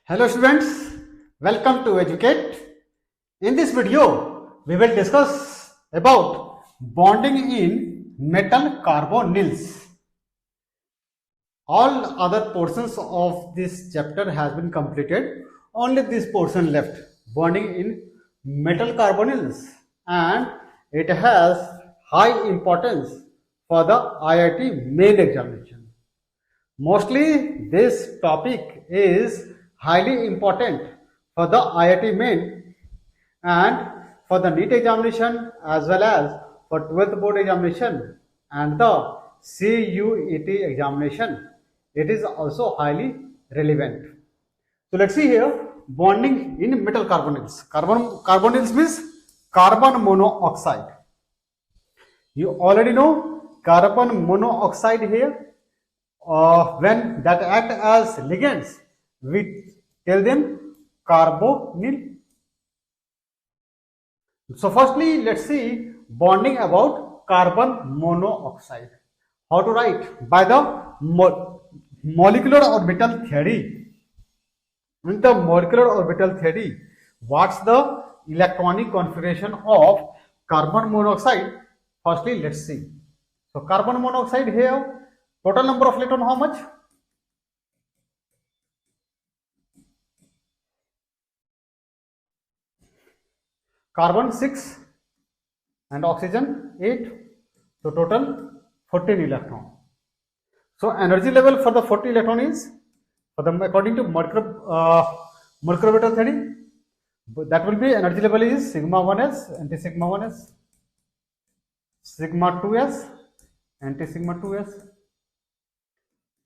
Hello students, welcome to Educate. In this video, we will discuss about bonding in metal carbonyls. All other portions of this chapter has been completed. Only this portion left, bonding in metal carbonyls, and it has high importance for the IIT main examination. Mostly this topic is highly important for the IIT main and for the NEET examination as well as for 12th board examination and the CUET examination. It is also highly relevant. So let's see here, bonding in metal carbonyls. Carbonyls means carbon monoxide. You already know carbon monoxide here. When that act as ligands, we tell them carbonyl. So firstly, let's see bonding about carbon monoxide. How to write? By the molecular orbital theory. In the molecular orbital theory, what's the electronic configuration of carbon monoxide? Firstly, let's see. So carbon monoxide here, total number of electron how much? Carbon 6 and oxygen 8. So total 14 electron. So energy level for the 40 electron is, according to molecular orbital theory, that will be energy level is sigma 1s, anti sigma 1s, sigma 2s, anti sigma 2s.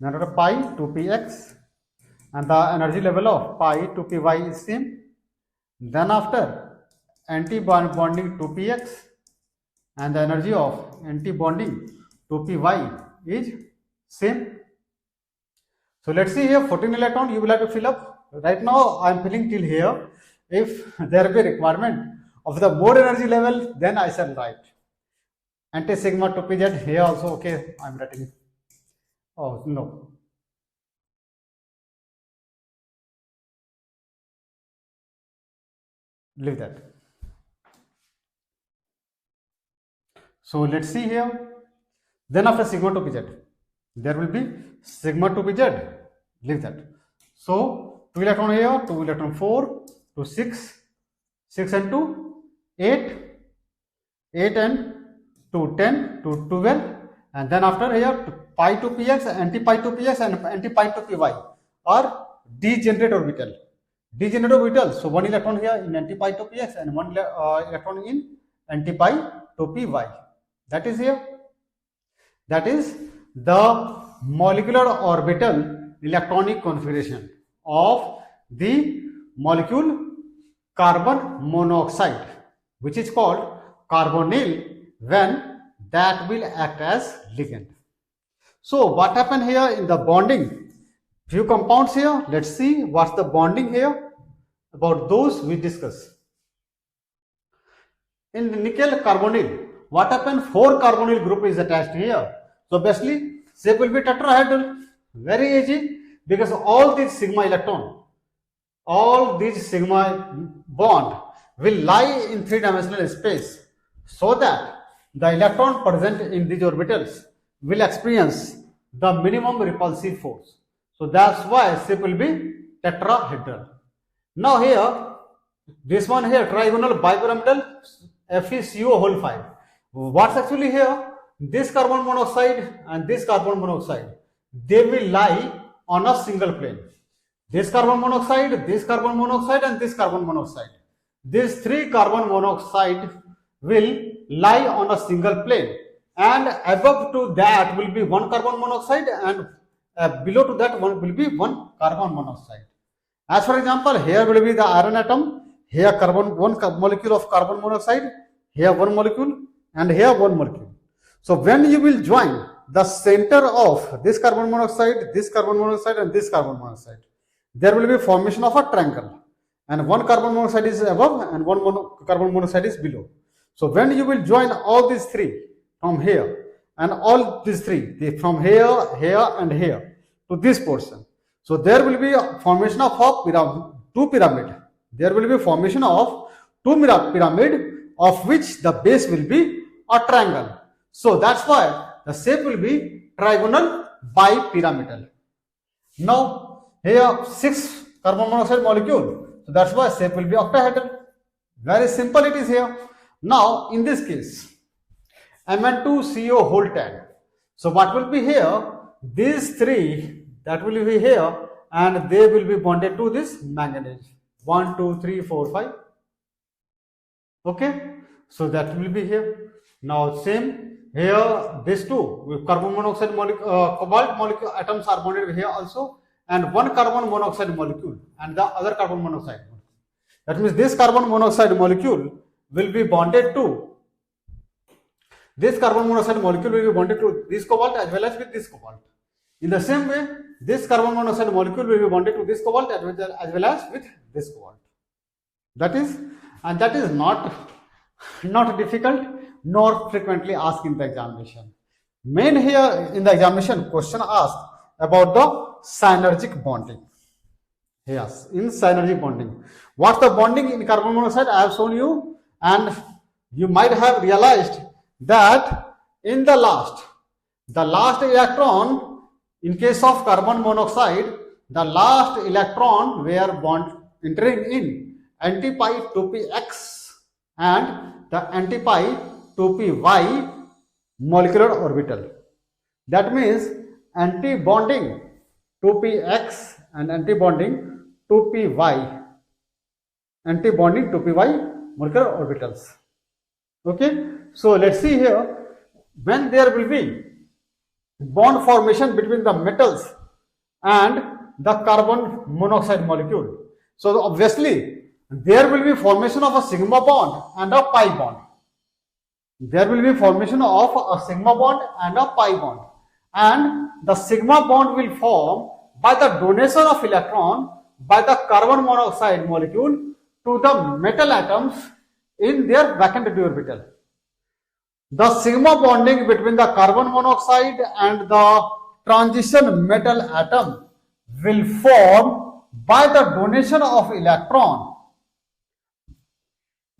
Then after pi 2px, and the energy level of pi 2py is same. Then after anti-bonding 2px and the energy of anti-bonding 2py is same. So let's see here, 14 electron you will have to fill up. Right now I am filling till here. If there be requirement of the more energy level, then I shall write anti sigma 2pz here also. Okay, I am writing. Oh no. Leave that. So let's see here. Then after sigma 2pz, there will be sigma 2pz. Leave that. So 2 electron here, 2 electron 4 to 6, 6 and 2, 8, 8 and 2, 10 to 12, and then after here pi 2px, anti-pi 2px and anti-pi 2py are degenerate orbital. Degenerate orbital. So 1 electron here in anti-pi 2px and 1 electron in anti-pi 2py. That is here. That is the molecular orbital electronic configuration of the molecule carbon monoxide, which is called carbonyl, when that will act as ligand. So what happened here in the bonding? Few compounds here. Let's see what's the bonding here. About those we discuss. In the nickel carbonyl, what happened? 4 carbonyl group is attached here. So basically shape will be tetrahedral. Very easy, because all these sigma electron, all these sigma bond will lie in 3-dimensional space, so that the electron present in these orbitals will experience the minimum repulsive force. So that's why shape will be tetrahedral. Now here, this one here, trigonal bipyramidal FeCO whole 5. What's actually here? This carbon monoxide and this carbon monoxide, they will lie on a single plane. This carbon monoxide, this carbon monoxide and this carbon monoxide. These 3 carbon monoxide will lie on a single plane, and above to that will be 1 carbon monoxide, and below to that one will be 1 carbon monoxide. As for example, here will be the iron atom, here one molecule of carbon monoxide, here 1 molecule, and here 1 molecule. So when you will join the center of this carbon monoxide, this carbon monoxide and this carbon monoxide, there will be formation of a triangle, and 1 carbon monoxide is above and 1 carbon monoxide is below. So when you will join all these 3 from here and all these 3 from here, here and here to this portion, So there will be a formation of two pyramid. There will be formation of two pyramid of which the base will be a triangle. So that's why the shape will be trigonal bipyramidal. Now here 6 carbon monoxide molecule. So that's why shape will be octahedral. Very simple it is here. Now in this case, Mn2CO whole 10. So what will be here? These 3 that will be here and they will be bonded to this manganese. 1, 2, 3, 4, 5. Okay. So that will be here. Now same here this 2 with carbon monoxide molecule, cobalt molecule atoms are bonded here also, and 1 carbon monoxide molecule and the other carbon monoxide. That means this carbon monoxide molecule will be bonded to this carbon monoxide molecule will be bonded to this cobalt as well as with this cobalt. In the same way, this carbon monoxide molecule will be bonded to this cobalt as well as with this cobalt. That is not difficult nor frequently asked in the examination. Main here in the examination question asked about the synergic bonding. Yes, in synergic bonding. What's the bonding in carbon monoxide? I have shown you, and you might have realized that in the last electron in case of carbon monoxide, the last electron were bond entering in anti-pi 2px and the anti-pi 2py molecular orbital. That means anti-bonding 2px and anti-bonding 2py, anti-bonding 2py molecular orbitals. Okay, so let's see here, when there will be bond formation between the metals and the carbon monoxide molecule. So obviously there will be formation of a sigma bond and a pi bond. There will be formation of a sigma bond and a pi bond, and the sigma bond will form by the donation of electron by the carbon monoxide molecule to the metal atoms in their vacant d orbital. The sigma bonding between the carbon monoxide and the transition metal atom will form by the donation of electron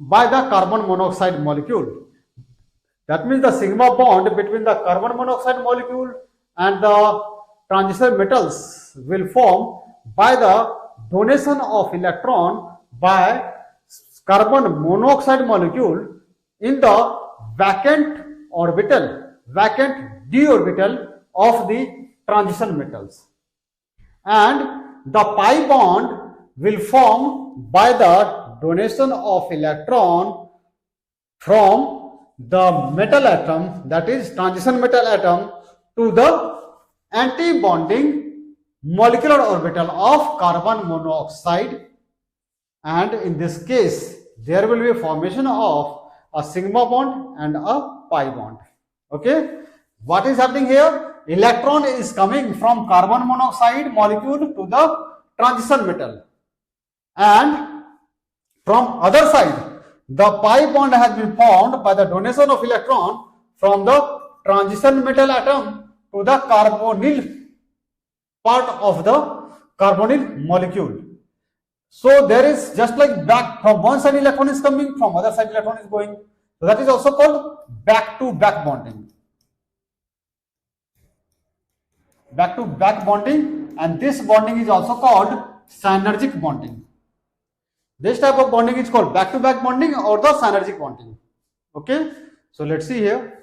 by the carbon monoxide molecule. That means the sigma bond between the carbon monoxide molecule and the transition metals will form by the donation of electron by carbon monoxide molecule in the vacant d orbital of the transition metals, and the pi bond will form by the donation of electron from the metal atom, that is transition metal atom, to the anti-bonding molecular orbital of carbon monoxide, and in this case there will be a formation of a sigma bond and a pi bond. Okay, what is happening here? Electron is coming from carbon monoxide molecule to the transition metal, and from other side the pi bond has been formed by the donation of electron from the transition metal atom to the carbonyl part of the carbonyl molecule. So there is just like back, from one side electron is coming, from other side electron is going. So that is also called back to back bonding. Back to back bonding, and this bonding is also called synergic bonding. This type of bonding is called back to back bonding or the synergic bonding. Okay, so let's see here.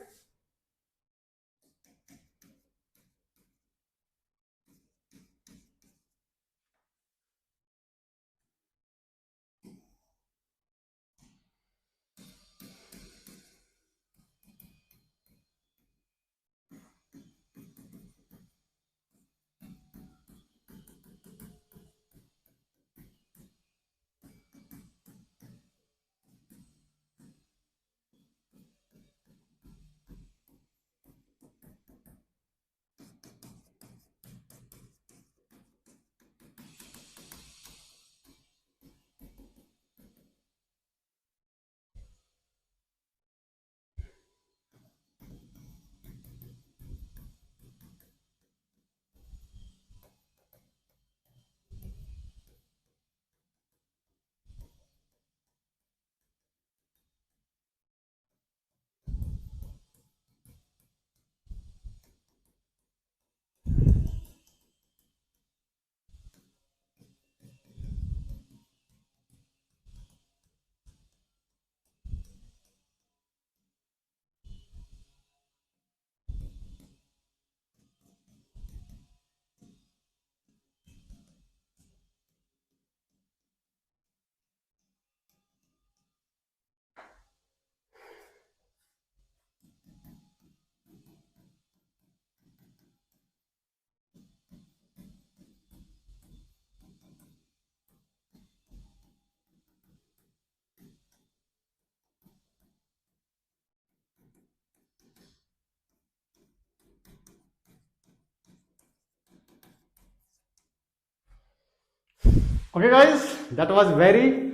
Okay guys, that was very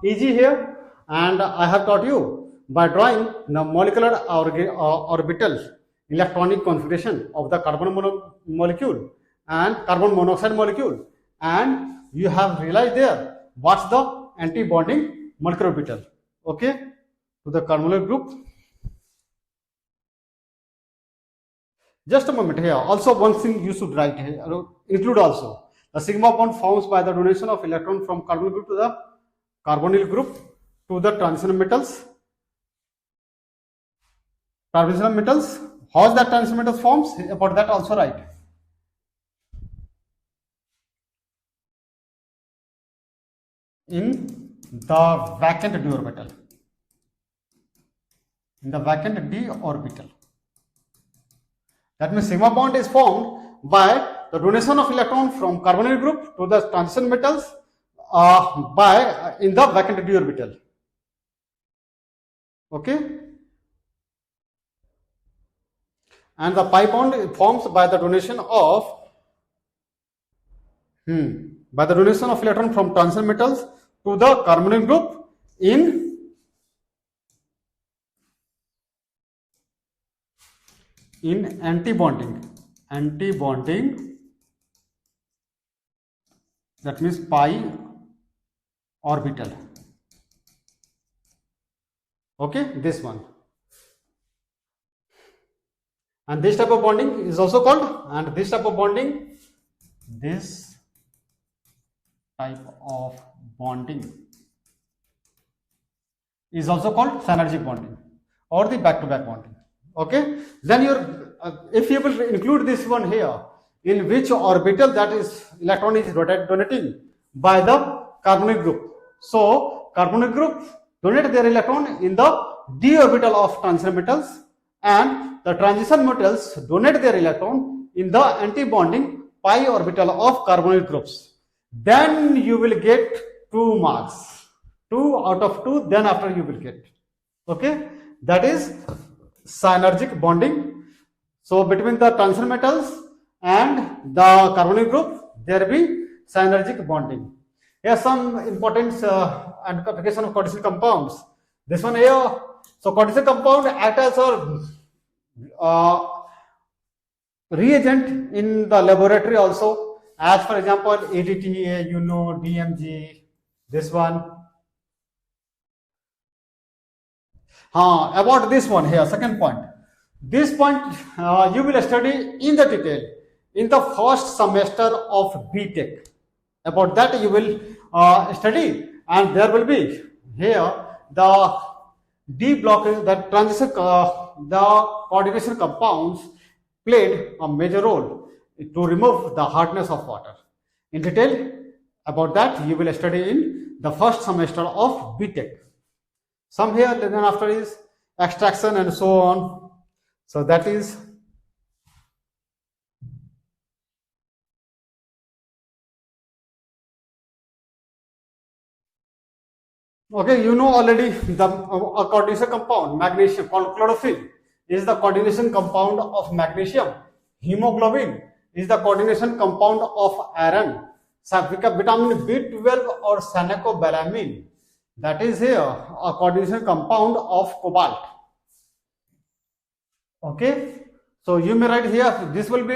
easy here, and I have taught you by drawing the molecular orbital electronic configuration of the carbon molecule and carbon monoxide molecule, and you have realized there what's the anti-bonding molecular orbital, okay, to the carbonyl group. Just a moment here. Also, one thing you should write here, include also the sigma bond forms by the donation of electron from carbonyl group to the carbonyl group to the transition metals. Transition metals. How is that transition metals forms? About that also write. In the vacant d orbital. In the vacant d orbital. That means sigma bond is formed by the donation of electron from carbonyl group to the transition metals in the vacant d orbital. Okay, and the pi bond forms by the donation of electron from transition metals to the carbonyl group in anti-bonding, that means pi orbital. Okay, this one. And this type of bonding is also called, this type of bonding is also called synergic bonding or the back-to-back bonding. Okay, then if you will include this one here, in which orbital that is electron is donating by the carbonyl group. So carbonyl group donate their electron in the d orbital of transition metals, and the transition metals donate their electron in the anti-bonding pi orbital of carbonyl groups. Then you will get 2 marks, 2 out of 2. Then after you will get, okay, that is synergic bonding. So between the transition metals and the carbonyl group, there will be synergic bonding. Here some important application of cartesian compounds. This one here. So cartesian compound act as a reagent in the laboratory also, as for example ADTA, DMG, this one. About this one here, second point. This point you will study in the detail in the first semester of BTech. About that you will study, and there will be here the D block, the transition, the coordination compounds played a major role to remove the hardness of water. In detail about that you will study in the first semester of BTech. Some here, then after is extraction and so on. So that is okay. You know already the coordination compound magnesium called chlorophyll is the coordination compound of magnesium. Hemoglobin is the coordination compound of iron. Vitamin B12 or cyanocobalamin, that is here a coordination compound of cobalt. Okay, so you may write here, this will be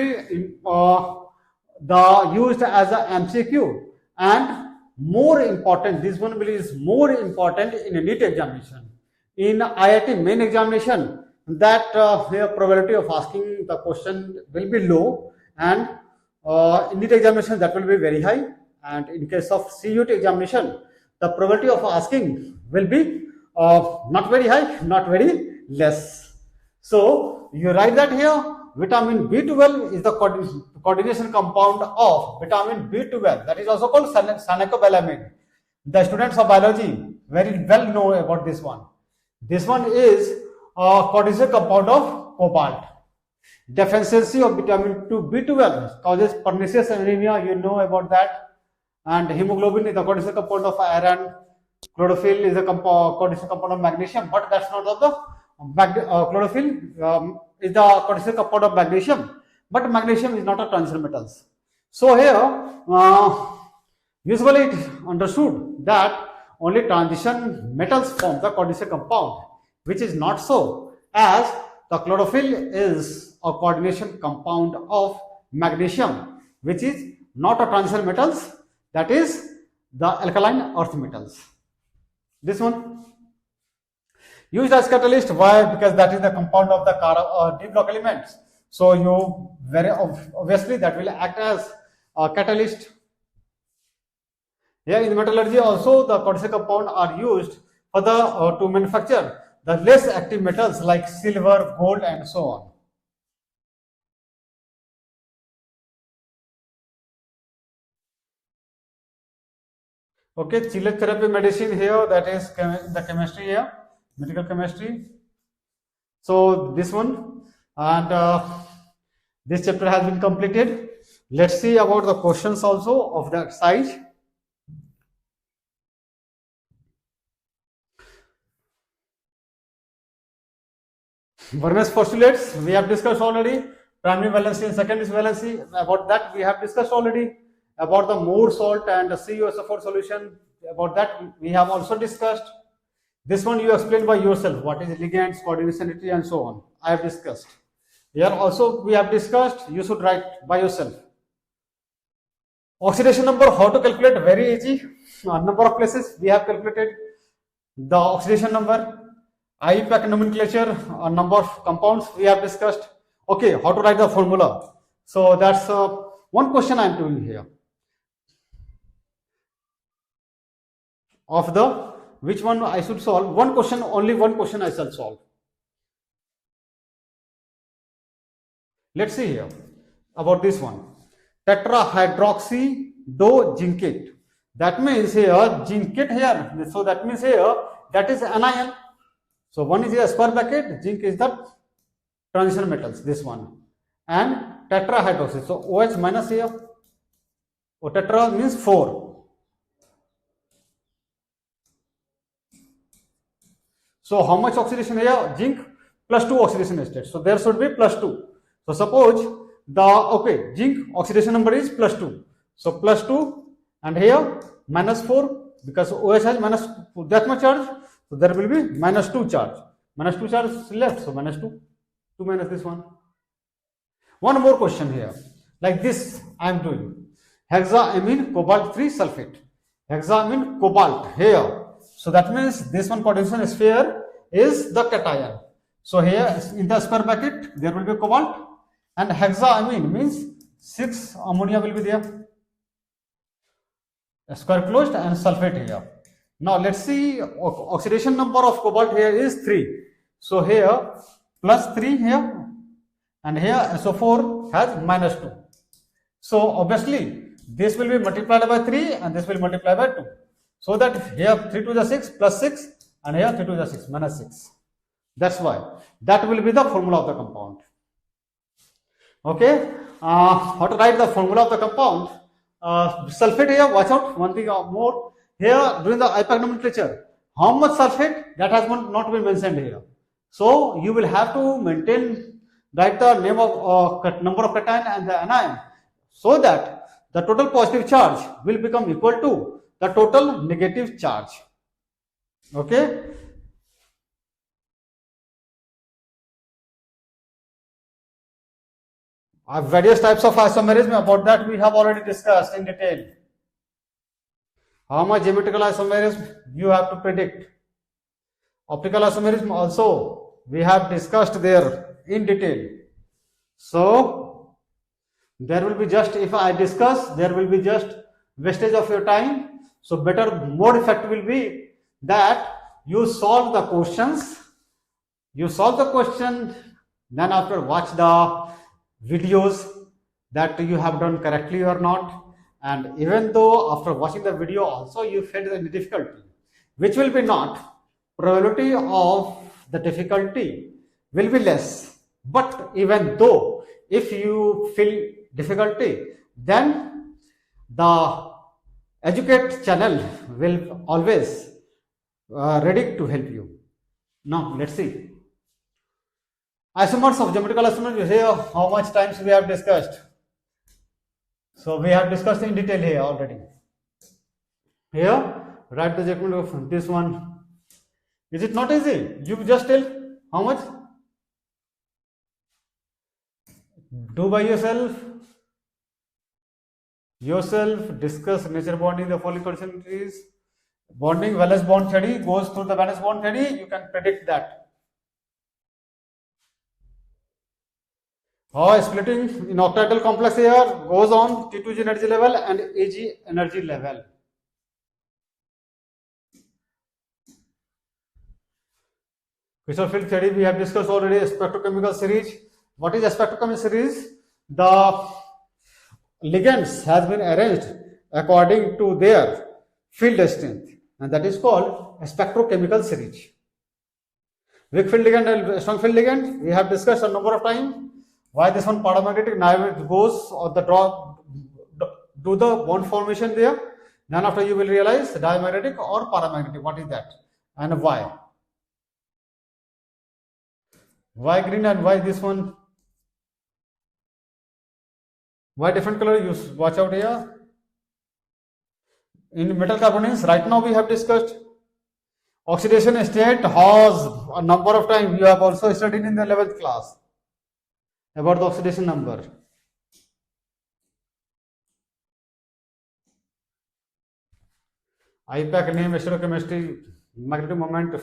used as a MCQ, and more important, this one is more important in a NEET examination. In IIT main examination, that here probability of asking the question will be low, and in NEET examination that will be very high, and in case of CUT examination the probability of asking will be not very high, not very less. So you write that here, vitamin B12 is the coordination compound of vitamin B12, that is also called cyanocobalamin. The students of biology very well know about this one. This one is a coordination compound of cobalt. Deficiency of vitamin B12 causes pernicious anemia, you know about that. And hemoglobin is the coordination compound of iron. Chlorophyll is a coordination compound of magnesium, but that's not of the chlorophyll is the coordination compound of magnesium, but magnesium is not a transition metals. So here Usually it is understood that only transition metals form the coordination compound, which is not so, as the chlorophyll is a coordination compound of magnesium, which is not a transition metals, that is the alkaline earth metals. This one used as catalyst. Why? Because that is the compound of the d block elements. So you very obviously that will act as a catalyst. Here in metallurgy also the coordination compound are used for the to manufacture the less active metals like silver, gold, and so on. Okay, Chile therapy medicine here, that is the chemistry here, medical chemistry. So this one, and this chapter has been completed. Let's see about the questions also of the exercise. Vermes postulates we have discussed already. Primary valency and secondary valency, about that we have discussed already. About the Moore salt and the CuSO4 solution, about that we have also discussed. This one you explain by yourself, what is ligands, coordinationality, and so on. I have discussed. Here also we have discussed, you should write by yourself. Oxidation number, how to calculate? Very easy. Number of places we have calculated the oxidation number. IUPAC nomenclature, number of compounds we have discussed. Okay, how to write the formula? So that's one question I am doing here. Of the which one I should solve? One question, only one question I shall solve. Let's see here about this one. Tetrahydroxydozincate. That means here zincate here. So that means here that is anion. So one is here square bracket, zinc is the transition metals, this one, and tetrahydroxy. So OH minus here. O tetra means 4. So how much oxidation here? Zinc plus 2 oxidation state. So there should be plus 2. So suppose the zinc oxidation number is plus 2. So plus 2 and here minus 4 because OH has minus that much charge. So there will be minus 2 charge. Minus 2 charge is left. So minus 2. 2 minus this one. One more question here. Like this I am doing. Hexaamine cobalt 3 sulfate. Hexaamine cobalt here. So that means this one coordination sphere is the cation. So here in the square bracket there will be cobalt, and hexaamine means 6 ammonia will be there. A square closed and sulfate here. Now let's see, oxidation number of cobalt here is 3. So here plus 3 here, and here SO4 has minus 2. So obviously this will be multiplied by 3 and this will multiply by 2. So that here 3 to the 6 plus 6 and here 3 to the 6 minus 6. That's why that will be the formula of the compound. Okay, how to write the formula of the compound? Sulfate here, watch out, one thing more. Here during the IUPAC nomenclature, how much sulfate, that has not been mentioned here. So you will have to write the name of number of cation and the anion, so that the total positive charge will become equal to the total negative charge. Okay. Various types of isomerism, about that we have already discussed in detail. How much geometrical isomerism you have to predict. Optical isomerism also we have discussed there in detail. So there will be just, if I discuss, there will be just wastage of your time. So better, more effective will be that you solve the questions. You solve the question, then after watch the videos that you have done correctly or not. And even though after watching the video also you felt the difficulty, which will be not, probability of the difficulty will be less. But even though if you feel difficulty, then the educate channel will always ready to help you. Now let's see. Isomers of geometrical isomers, here how much times we have discussed. So we have discussed in detail here already. Here, write the statement of this one. Is it not easy? You just tell how much? Do by yourself. Discuss nature bonding. The following condition is bonding. Valence bond theory goes through the valence bond theory. You can predict that. How splitting in octahedral complex here goes on T2G energy level and Ag energy level. Crystal field theory we have discussed already. Spectrochemical series. What is a spectrochemical series? The ligands has been arranged according to their field strength, and that is called a spectrochemical series. Weak field ligand and strong field ligand we have discussed a number of times. Why this one paramagnetic now goes or the do the bond formation there. Then after you will realize diamagnetic or paramagnetic. What is that and why? Why green and why this one? Why different color? You watch out here. In metal carbonics, right now we have discussed oxidation state has a number of times. You have also studied in the 11th class about the oxidation number. IPAC name, stereochemistry, magnetic moment.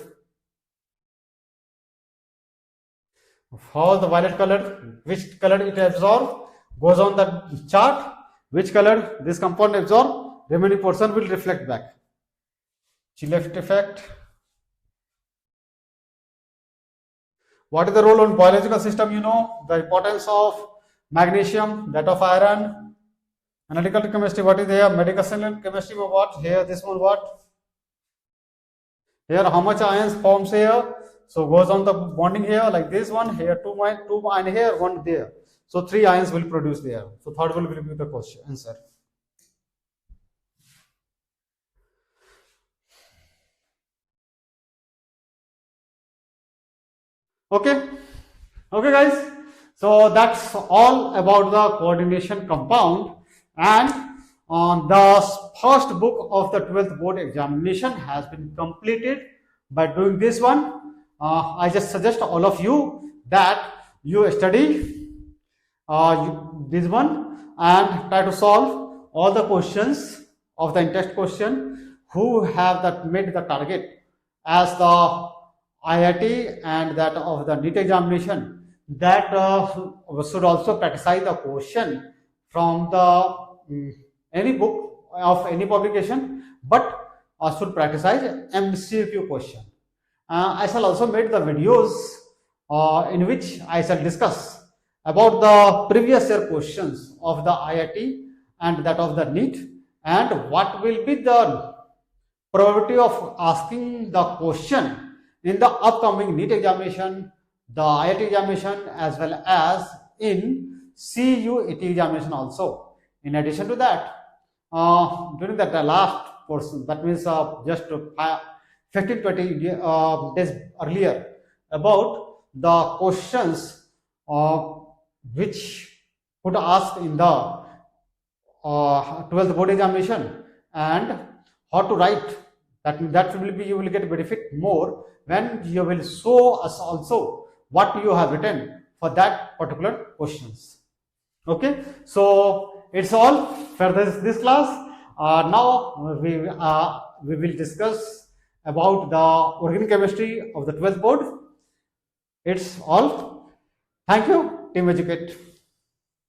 How the violet color, which color it absorbs goes on the chart, which color this compound absorb, remaining portion will reflect back. Chill-effect effect. What is the role on biological system? You know the importance of magnesium, that of iron. Analytical chemistry, what is there? Medical chemistry, what? Here, this one, what? Here, how much ions forms here? So goes on the bonding here like this one. Here, two ion here, one there. So 3 ions will produce there. So third will be the question answer. Okay, guys. So that's all about the coordination compound, and the first book of the 12th board examination has been completed. By doing this one, I just suggest all of you that you study this one and try to solve all the questions of the in-text question who have that made the target as the IIT and that of the NEET examination, that should also practice the question from the any book of any publication, but should practice MCQ question. I shall also make the videos in which I shall discuss about the previous year questions of the IIT and that of the NEET, and what will be the probability of asking the question in the upcoming NEET examination, the IIT examination, as well as in CUET examination also. In addition to that, during the last portion, that means just 15-20 days earlier, about the questions which could ask in the 12th board examination and how to write. That will be, you will get benefit more when you will show us also what you have written for that particular questions. Okay, so it's all for this class. Now we will discuss about the organic chemistry of the 12th board. It's all. Thank you, Team Educate.